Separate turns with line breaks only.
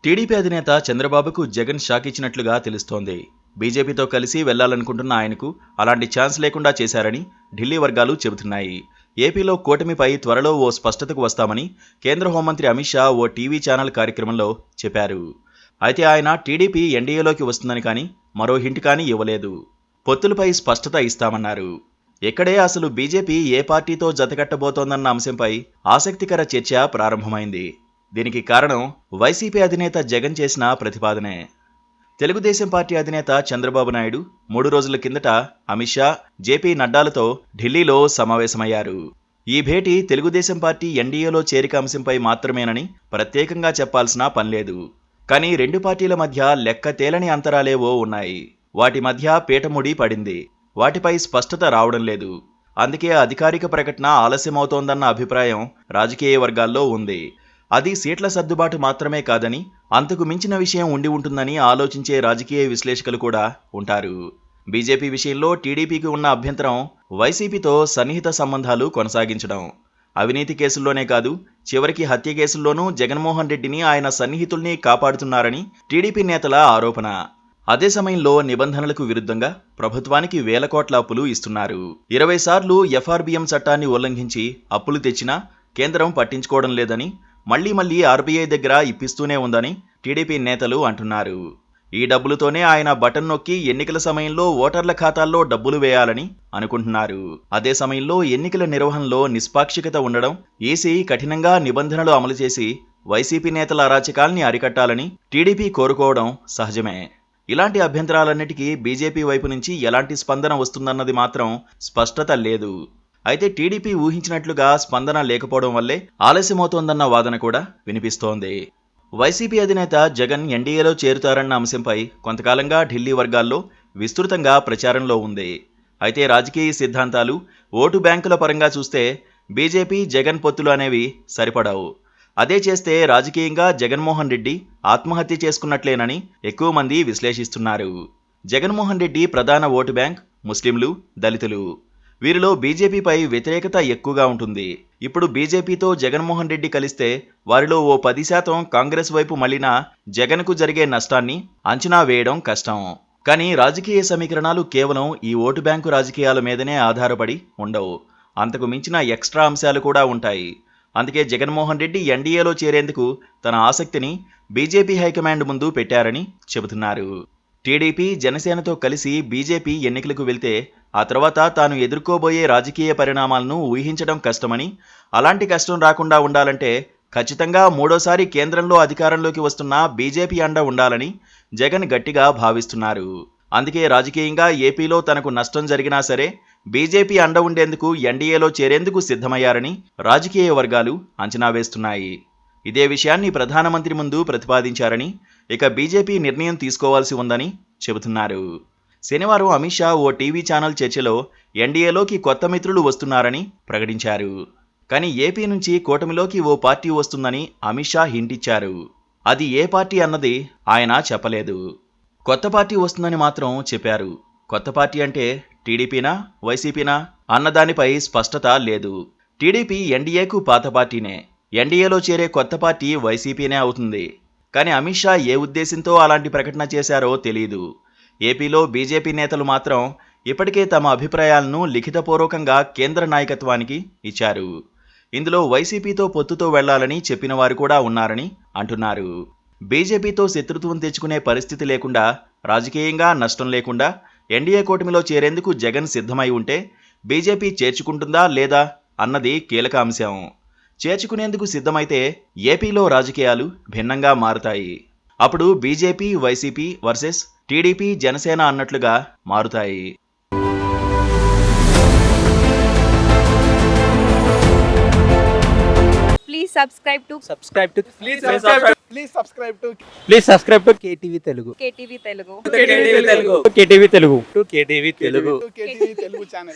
TDP అధినేత చంద్రబాబుకు Jagan shock ఇచ్చినట్లుగా తెలుస్తోంది. బీజేపీతో కలిసి వెళ్లాలనుకుంటున్న ఆయనకు అలాంటి ఛాన్స్ లేకుండా చేశారని ఢిల్లీ వర్గాలు చెబుతున్నాయి. ఏపీలో కూటమిపై త్వరలో ఓ స్పష్టతకు వస్తామని కేంద్ర హోంమంత్రి అమిత్ షా ఓ టీవీ ఛానల్ కార్యక్రమంలో చెప్పారు. అయితే ఆయన టీడీపీ ఎన్డీఏలోకి వస్తుందని కానీ మరో హింట్ కానీ ఇవ్వలేదు. పొత్తులపై స్పష్టత ఇస్తామన్నారు. ఇక్కడే అసలు బీజేపీ ఏ పార్టీతో జతకట్టబోతోందన్న అంశంపై ఆసక్తికర చర్చ ప్రారంభమైంది. దీనికి కారణం వైసీపీ అధినేత జగన్ చేసిన ప్రతిపాదనే. తెలుగుదేశం పార్టీ అధినేత చంద్రబాబు నాయుడు 3 రోజుల కిందట అమిత్ షా, జేపీ నడ్డాలతో ఢిల్లీలో సమావేశమయ్యారు. ఈ భేటీ తెలుగుదేశం పార్టీ ఎన్డీఏలో చేరిక అంశంపై మాత్రమేనని ప్రత్యేకంగా చెప్పాల్సిన పనిలేదు. కానీ రెండు పార్టీల మధ్య లెక్క తేలని అంతరాలేవో ఉన్నాయి. వాటి మధ్య పీటముడి పడింది. వాటిపై స్పష్టత రావడం లేదు. అందుకే అధికారిక ప్రకటన ఆలస్యమవుతోందన్న అభిప్రాయం రాజకీయ వర్గాల్లో ఉంది. అది సీట్ల సర్దుబాటు మాత్రమే కాదని, అంతకు మించిన విషయం ఉండి ఉంటుందని ఆలోచించే రాజకీయ విశ్లేషకులు కూడా ఉంటారు. బీజేపీ విషయంలో టీడీపీకి ఉన్న అభ్యంతరం వైసీపీతో సన్నిహిత సంబంధాలు కొనసాగించడం. అవినీతి కేసుల్లోనే కాదు, చివరికి హత్య కేసుల్లోనూ జగన్మోహన్ రెడ్డిని ఆయన సన్నిహితుల్ని కాపాడుతున్నారని టీడీపీ నేతల ఆరోపణ. అదే సమయంలో నిబంధనలకు విరుద్ధంగా ప్రభుత్వానికి వేల కోట్ల అప్పులు ఇస్తున్నారు. 20 సార్లు ఎఫ్ఆర్బిఎం చట్టాన్ని ఉల్లంఘించి అప్పులు తెచ్చినా కేంద్రం పట్టించుకోవడం లేదని, మళ్లీ ఆర్బీఐ దగ్గర ఇప్పిస్తూనే ఉందని టీడీపీ నేతలు అంటున్నారు. ఈ డబ్బులతోనే ఆయన బటన్ నొక్కి ఎన్నికల సమయంలో ఓటర్ల ఖాతాల్లో డబ్బులు వేయాలని అనుకుంటున్నారు. అదే సమయంలో ఎన్నికల నిర్వహణలో నిష్పాక్షికత ఉండడం, ఈసీ కఠినంగా నిబంధనలు అమలు చేసి వైసీపీ నేతల అరాచకాల్ని అరికట్టాలని టీడీపీ కోరుకోవడం సహజమే. ఇలాంటి అభ్యంతరాలన్నిటికీ బీజేపీ వైపు నుంచి ఎలాంటి స్పందన వస్తుందన్నది మాత్రం స్పష్టత లేదు. అయితే టీడీపీ ఊహించినట్లుగా స్పందన లేకపోవడం వల్లే ఆలస్యమవుతోందన్న వాదన కూడా వినిపిస్తోంది. వైసీపీ అధినేత జగన్ ఎన్డీఏలో చేరుతారన్న అంశంపై కొంతకాలంగా ఢిల్లీ వర్గాల్లో విస్తృతంగా ప్రచారంలో ఉంది. అయితే రాజకీయ సిద్ధాంతాలు, ఓటు బ్యాంకుల పరంగా చూస్తే బీజేపీ జగన్ పొత్తులు అనేవి సరిపడవు. అదే చేస్తే రాజకీయంగా జగన్మోహన్ రెడ్డి ఆత్మహత్య చేసుకున్నట్లేనని ఎక్కువ మంది విశ్లేషిస్తున్నారు. జగన్మోహన్ రెడ్డి ప్రధాన ఓటు బ్యాంక్ ముస్లింలు, దళితులు. వీరిలో బీజేపీపై వ్యతిరేకత ఎక్కువగా ఉంటుంది. ఇప్పుడు బీజేపీతో జగన్మోహన్ రెడ్డి కలిస్తే వారిలో ఓ 10% కాంగ్రెస్ వైపు మళ్లినా జగన్కు జరిగే నష్టాన్ని అంచనా వేయడం కష్టం. కానీ రాజకీయ సమీకరణాలు కేవలం ఈ ఓటు బ్యాంకు రాజకీయాల మీదనే ఆధారపడి ఉండవు. అంతకు మించిన ఎక్స్ట్రా అంశాలు కూడా ఉంటాయి. అందుకే జగన్మోహన్ రెడ్డి ఎన్డీఏలో చేరేందుకు తన ఆసక్తిని బీజేపీ హైకమాండ్ ముందు పెట్టారని చెబుతున్నారు. టీడీపీ, జనసేనతో కలిసి బీజేపీ ఎన్నికలకు వెళ్తే ఆ తర్వాత తాను ఎదుర్కోబోయే రాజకీయ పరిణామాలను ఊహించడం కష్టమని, అలాంటి కష్టం రాకుండా ఉండాలంటే ఖచ్చితంగా మూడోసారి కేంద్రంలో అధికారంలోకి వస్తున్న బీజేపీ అండ ఉండాలని జగన్ గట్టిగా భావిస్తున్నారు. అందుకే రాజకీయంగా ఏపీలో తనకు నష్టం జరిగినా సరే బీజేపీ అండ ఉండేందుకు ఎన్డీఏలో చేరేందుకు సిద్ధమయ్యారని రాజకీయ వర్గాలు అంచనా వేస్తున్నాయి. ఇదే విషయాన్ని ప్రధానమంత్రి ముందు ప్రతిపాదించారని, ఇక బీజేపీ నిర్ణయం తీసుకోవాల్సి ఉందని చెబుతున్నారు. శనివారం అమిత్ షా ఓ టీవీ ఛానల్ చర్చలో ఎన్డీఏలోకి కొత్త మిత్రులు వస్తున్నారని ప్రకటించారు. కానీ ఏపీ నుంచి కూటమిలోకి ఓ పార్టీ వస్తుందని అమిత్ షా హింట్ ఇచ్చారు. అది ఏ పార్టీ అన్నది ఆయన చెప్పలేదు. కొత్త పార్టీ వస్తుందని మాత్రం చెప్పారు. కొత్త పార్టీ అంటే టీడీపీనా, వైసీపీనా అన్నదానిపై స్పష్టత లేదు. టీడీపీ ఎన్డీఏకు పాత పార్టీనే. ఎన్డీఏలో చేరే కొత్త పార్టీ వైసీపీనే అవుతుంది. కానీ అమిత్ షా ఏ ఉద్దేశంతో అలాంటి ప్రకటన చేశారో తెలీదు. ఏపీలో బీజేపీ నేతలు మాత్రం ఇప్పటికే తమ అభిప్రాయాలను లిఖితపూర్వకంగా కేంద్ర నాయకత్వానికి ఇచ్చారు. ఇందులో వైసీపీతో పొత్తుతో వెళ్లాలని చెప్పిన వారు కూడా ఉన్నారని అంటున్నారు. బీజేపీతో శత్రుత్వం తెచ్చుకునే పరిస్థితి లేకుండా, రాజకీయంగా నష్టం లేకుండా ఎన్డీఏ కూటమిలో చేరేందుకు జగన్ సిద్ధమై ఉంటే బీజేపీ చేర్చుకుంటుందా లేదా అన్నది కీలక అంశం. చేర్చుకునేందుకు సిద్ధమైతే ఏపీలో రాజకీయాలు భిన్నంగా మారుతాయి. అప్పుడు BJP, YCP versus TDP, Janasena అన్నట్లుగా మారుతాయి.
Please subscribe to
KTV Telugu.
KTV Telugu.
KTV Telugu channel.